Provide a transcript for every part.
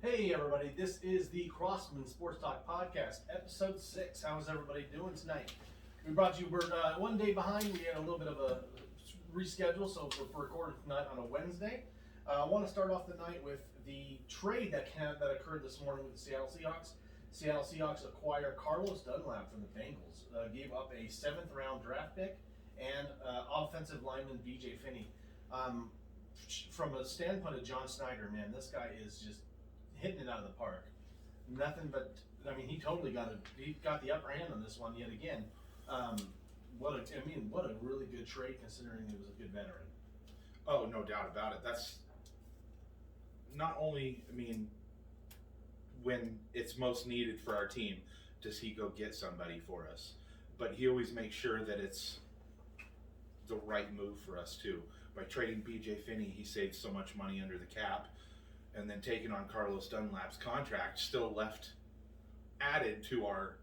Hey everybody, this is the Crossman Sports Talk Podcast, episode 6. How's everybody doing tonight? We brought you, we're one day behind. We had a little bit of a reschedule, so we're recording tonight on a Wednesday. I want to start off the night with the trade that occurred this morning with the Seattle Seahawks. Seattle Seahawks acquire Carlos Dunlap from the Bengals, gave up a 7th round draft pick and offensive lineman BJ Finney. From a standpoint of John Schneider, man, this guy is just hitting it out of the park. Nothing but, I mean, he got the upper hand on this one yet again. What a really good trade considering he was a good veteran. Oh, no doubt about it. That's not only, when it's most needed for our team, does he go get somebody for us, but he always makes sure that it's the right move for us too. By trading BJ Finney, he saved so much money under the cap, and then taking on Carlos Dunlap's contract, still left added to our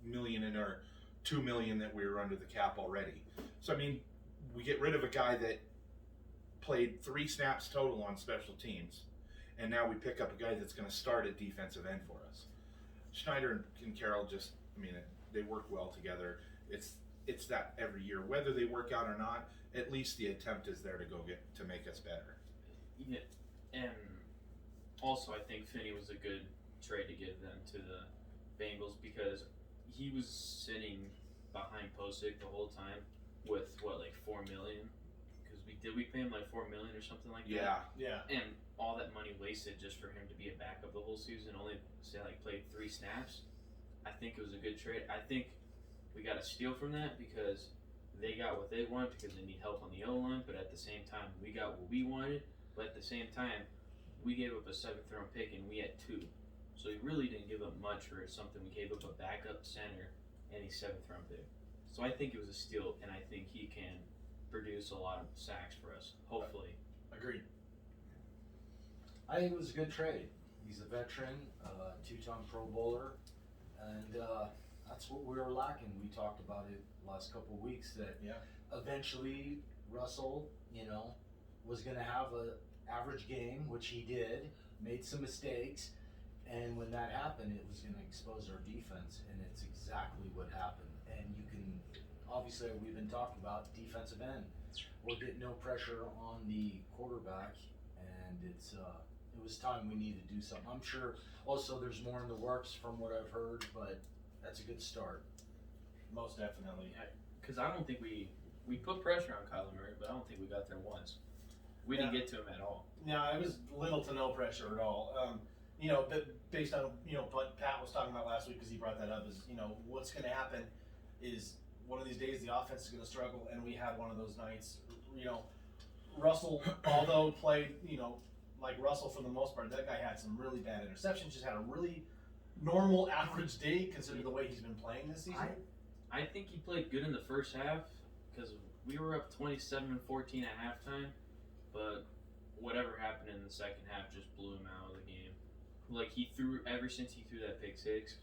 $2 million that we were under the cap already. So we get rid of a guy that played 3 snaps total on special teams, and now we pick up a guy that's going to start at defensive end for us. Schneider and Carroll just, they work well together. It's that every year, whether they work out or not. At least the attempt is there to make us better. Yeah, and also I think Finney was a good trade to give them to the Bengals because he was sitting behind Posick the whole time with like $4 million. Because we pay him like $4 million or something like that. Yeah. And all that money wasted just for him to be a backup the whole season, only played 3 snaps. I think it was a good trade. I think we got a steal from that because they got what they want because they need help on the O-line, but at the same time, we got what we wanted, but at the same time, we gave up a 7th round pick and we had 2. So we really didn't give up much for something. We gave up a backup center and a 7th round pick. So I think it was a steal, and I think he can produce a lot of sacks for us, hopefully. Agreed. I think it was a good trade. He's a veteran, 2-time Pro Bowler, and that's what we were lacking. We talked about it last couple of weeks that eventually Russell, was going to have an average game, which he did, made some mistakes, and when that happened, it was going to expose our defense, and it's exactly what happened. And you can, obviously, we've been talking about defensive end. We're getting no pressure on the quarterback, and it was time we needed to do something. I'm sure also there's more in the works from what I've heard, but that's a good start. Most definitely. Because I don't think we put pressure on Kyler Murray, but I don't think we got there once. We didn't get to him at all. No, it was little to no pressure at all. Based on what Pat was talking about last week, because he brought that up, is what's going to happen is one of these days the offense is going to struggle, and we had one of those nights. Russell, although played like Russell for the most part, that guy had some really bad interceptions. Just had a really normal average day considering the way he's been playing this season. I think he played good in the first half because we were up 27-14 at halftime, but whatever happened in the second half just blew him out of the game. Like ever since he threw that pick 6,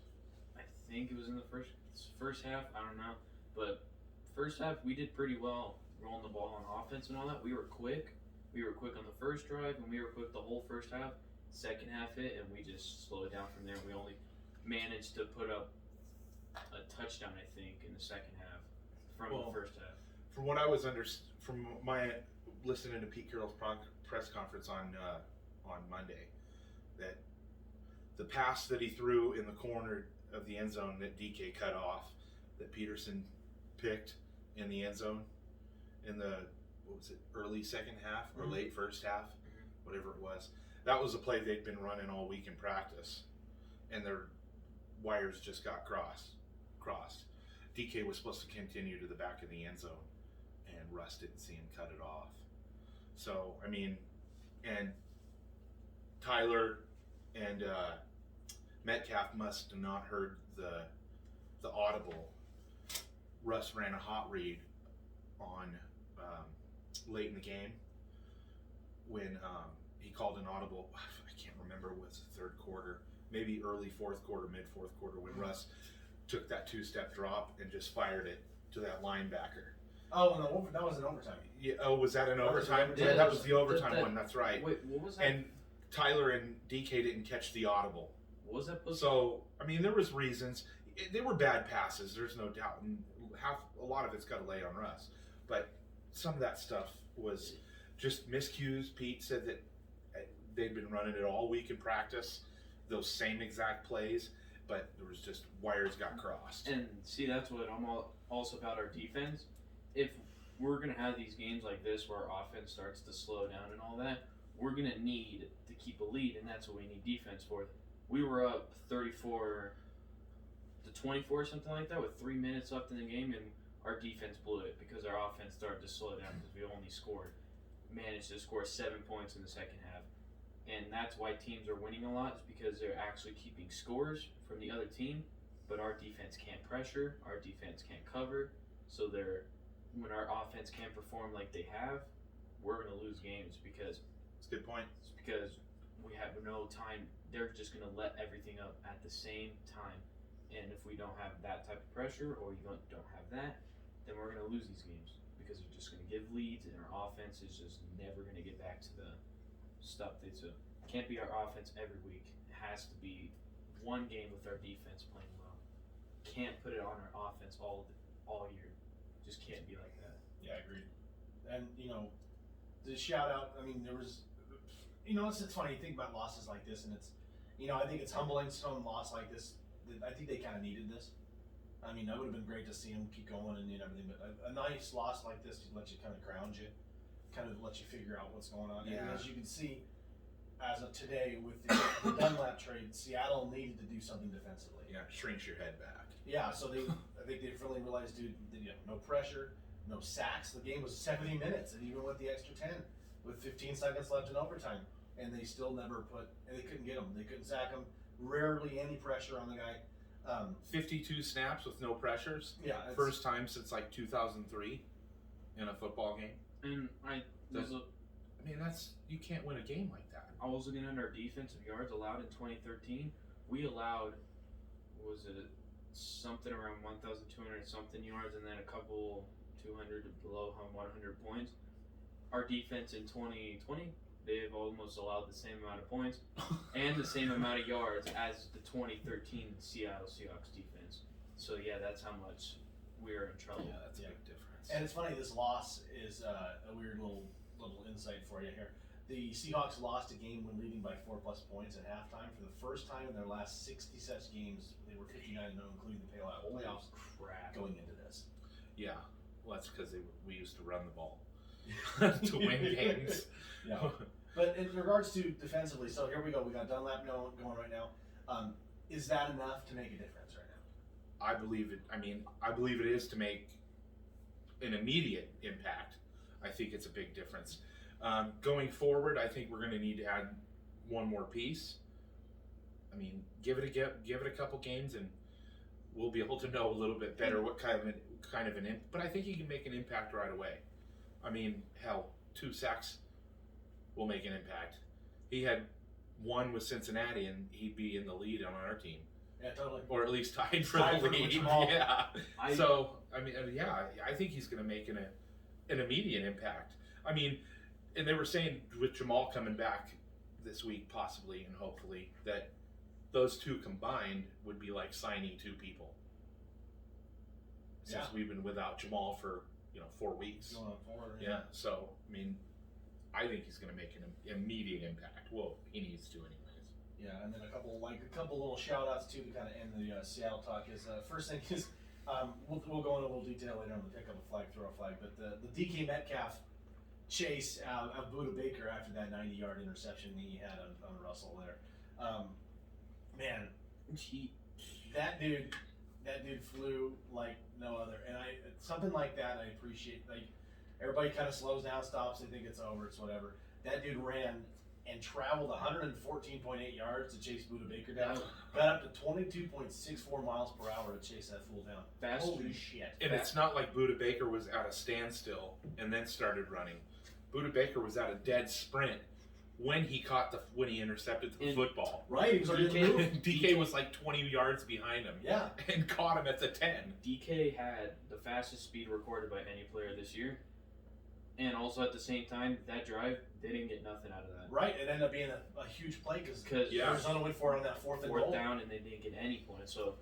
I think it was in the first half, I don't know, but first half we did pretty well rolling the ball on offense and all that. We were quick. We were quick on the first drive, and we were quick the whole first half. Second half hit, and we just slowed down from there. We only managed to put up a touchdown, I think, in the second half from the first half. From what I was from my listening to Pete Carroll's press conference on Monday, that the pass that he threw in the corner of the end zone that DK cut off, that Peterson picked in the end zone in the early second half or late first half, whatever it was. That was a play they'd been running all week in practice, and their wires just got crossed. DK was supposed to continue to the back of the end zone, and Russ didn't see him cut it off. So, and Tyler and Metcalf must have not heard the audible. Russ ran a hot read on late in the game when he called an audible. I can't remember, was the 3rd quarter, maybe early 4th quarter, mid 4th quarter, when Russ took that 2-step drop and just fired it to that linebacker. Oh, no, that was an overtime. Yeah. Oh, was that an overtime? Yeah, that was the overtime one. That's right. Wait, what was that? And Tyler and DK didn't catch the audible. What was that? So, I mean, there was reasons. They were bad passes, there's no doubt. And a lot of it's got to lay on Russ. But some of that stuff was just miscues. Pete said that they'd been running it all week in practice, those same exact plays, but there was just wires got crossed. And see, that's what I'm also about our defense. If we're going to have these games like this where our offense starts to slow down and all that, we're going to need to keep a lead, and that's what we need defense for. We were up 34 to 24 or something like that with 3 minutes left in the game, and our defense blew it because our offense started to slow down because we only managed to score 7 points in the second half. And that's why teams are winning a lot, is because they're actually keeping scores from the other team, but our defense can't pressure, our defense can't cover, so when our offense can't perform like they have, we're going to lose games because That's a good point. it's because we have no time. They're just going to let everything up at the same time. And if we don't have that type of pressure, or you don't have that, then we're going to lose these games because they're just going to give leads, and our offense is just never going to get back to the stuff they took. Can't be our offense every week. It has to be one game with our defense playing well. Can't put it on our offense all year. Just can't be like that. Yeah, agreed. And, the shout out, I mean, there was, it's funny, you think about losses like this, and it's, I think it's humbling some loss like this. I think they kind of needed this. I mean, that would have been great to see them keep going and everything, but a nice loss like this lets you kind of ground you, kind of lets you figure out what's going on. Yeah. And as you can see, as of today, with the Dunlap trade, Seattle needed to do something defensively. Yeah, shrinks your head back. Yeah, so I think they finally realized, dude, no pressure, no sacks. The game was 70 minutes, and even with the extra 10, with 15 seconds left in overtime, and they still they couldn't get him. They couldn't sack him. Rarely any pressure on the guy. 52 snaps with no pressures. Yeah, First time since like 2003 in a football game. And You can't win a game like that. I was looking at our defensive yards allowed in 2013. We allowed, something around 1,200 something yards, and then a couple 200 below 100 points. Our defense in 2020, they've almost allowed the same amount of points and the same amount of yards as the 2013 Seattle Seahawks defense. So yeah, that's how much we're in trouble. Yeah, that's a big difference. And it's funny, this loss is a weird little insight for you here. The Seahawks lost a game when leading by 4+ points at halftime. For the first time in their last 60 such games, they were 59-0, including the playoffs Crap. going into this. Yeah, well, that's because we used to run the ball to win games. Yeah. But in regards to defensively, so here we go. We got Dunlap going right now. Is that enough to make a difference right now? I believe it. I believe it is to make an immediate impact. I think it's a big difference. Going forward, I think we're going to need to add one more piece. Give it a couple games, and we'll be able to know a little bit better what kind of an impact. But I think he can make an impact right away. Hell, 2 sacks will make an impact. He had 1 with Cincinnati, and he'd be in the lead on our team. Yeah, totally. Or at least tied for Tied the for lead. Jamal. Yeah. I think he's going to make an immediate impact. And they were saying with Jamal coming back this week, possibly and hopefully, that those 2 combined would be like signing 2 people. Since we've been without Jamal for 4 weeks. Going on forward. Yeah. So I think he's going to make an immediate impact. Well, he needs to anyways. Yeah, and then a couple little shout outs too to kind of end the Seattle talk is first thing is we'll go into a little detail later on the pick up a flag, throw a flag, but the DK Metcalf chase of Buda Baker after that 90-yard interception he had on Russell there. That dude flew like no other, and something like that I appreciate. Like everybody kind of slows down, stops, they think it's over, it's whatever. That dude ran and traveled 114.8 yards to chase Buda Baker down. Got up to 22.64 miles per hour to chase that fool down. Holy shit! And it's not like Buda Baker was at a standstill and then started running. Buda Baker was at a dead sprint when he intercepted the football. Right, he was already in the move. DK was like 20 yards behind him. Yeah, and caught him at the 10. DK had the fastest speed recorded by any player this year, and also at the same time, that drive they didn't get nothing out of that. Right, it ended up being a huge play because Yeah. Arizona went for it on that fourth goal. down and they didn't get any points. So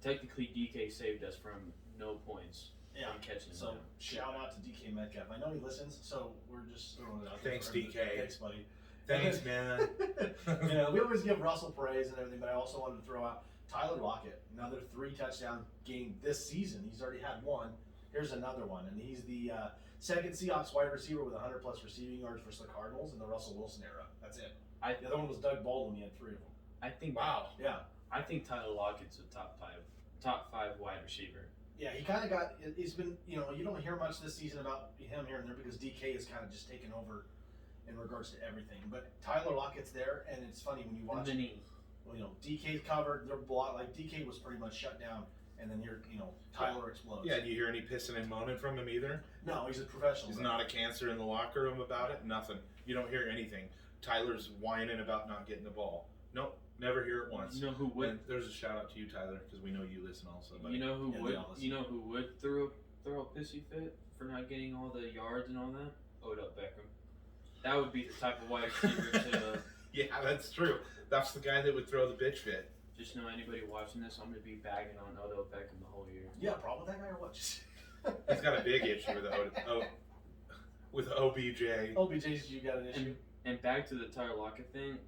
technically, DK saved us from no points. Yeah. And catching So him down. shout out to DK Metcalf. I know he listens, so we're just throwing it out there. Thanks, for him. DK. Thanks, buddy. Thanks, man. We always give Russell praise and everything, but I also wanted to throw out Tyler Lockett, another 3-touchdown game this season. He's already had one. Here's another one, and he's the second Seahawks wide receiver with 100-plus receiving yards versus the Cardinals in the Russell Wilson era. That's it. The other one was Doug Baldwin. He had 3 of them. I think. Wow. Yeah. I think Tyler Lockett's a top five wide receiver. Yeah, he kind of got. He's been. You don't hear much this season about him here and there because DK has kind of just taken over in regards to everything. But Tyler Lockett's there, and it's funny when you watch. And then DK's covered. They're blocked. Like DK was pretty much shut down, and then here, Tyler explodes. Yeah, do you hear any pissing and moaning from him either? No, he's a professional. He's not a cancer in the locker room about it. Nothing. You don't hear anything. Tyler's whining about not getting the ball. Nope, never hear it once. You know who would? And there's a shout out to you, Tyler, because we know you listen also. Buddy. You know who Yeah, would? they all listen. You know who would throw a pissy fit for not getting all the yards and all that? Odell Beckham. That would be the type of wide receiver to. Yeah, that's true. That's the guy that would throw the bitch fit. Just know anybody watching this, I'm gonna be bagging on Odell Beckham the whole year. Yeah, problem with that guy or what? He's got a big issue with OBJ. OBJ's, you got an issue. And back to the Tyler Lockett thing,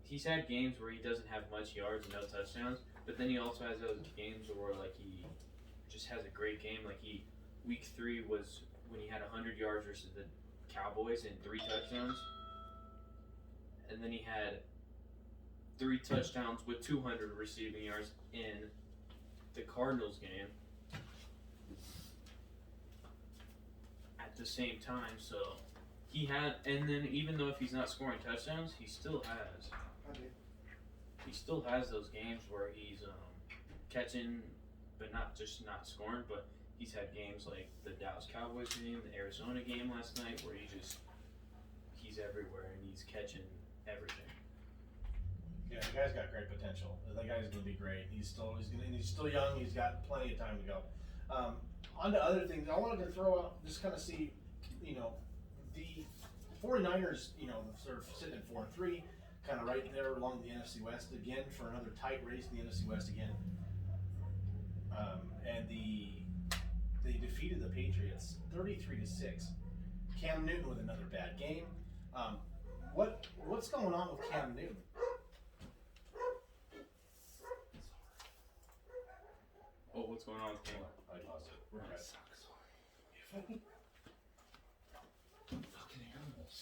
he's had games where he doesn't have much yards and no touchdowns, but then he also has those games where like he just has a great game. Like week 3 was when he had 100 yards versus the Cowboys and 3 touchdowns, and then he had 3 touchdowns with 200 receiving yards in the Cardinals game at the same time. So he had, and then even though if he's not scoring touchdowns, he still has those games where he's catching, but not not scoring. But he's had games like the Dallas Cowboys game, the Arizona game last night, where he's everywhere and he's catching everything. Yeah, the guy's got great potential. That guy's gonna be great. He's still young. He's got plenty of time to go. On to other things, I wanted to throw out, just kind of see, the 49ers, sort of sitting at 4-3, kind of right there along the NFC West again for another tight race in the NFC West again. And they defeated the Patriots 33-6. Cam Newton with another bad game. What's going on with Cam Newton? Oh, what's going on with Cam? I paused it. We're good. Fucking animals.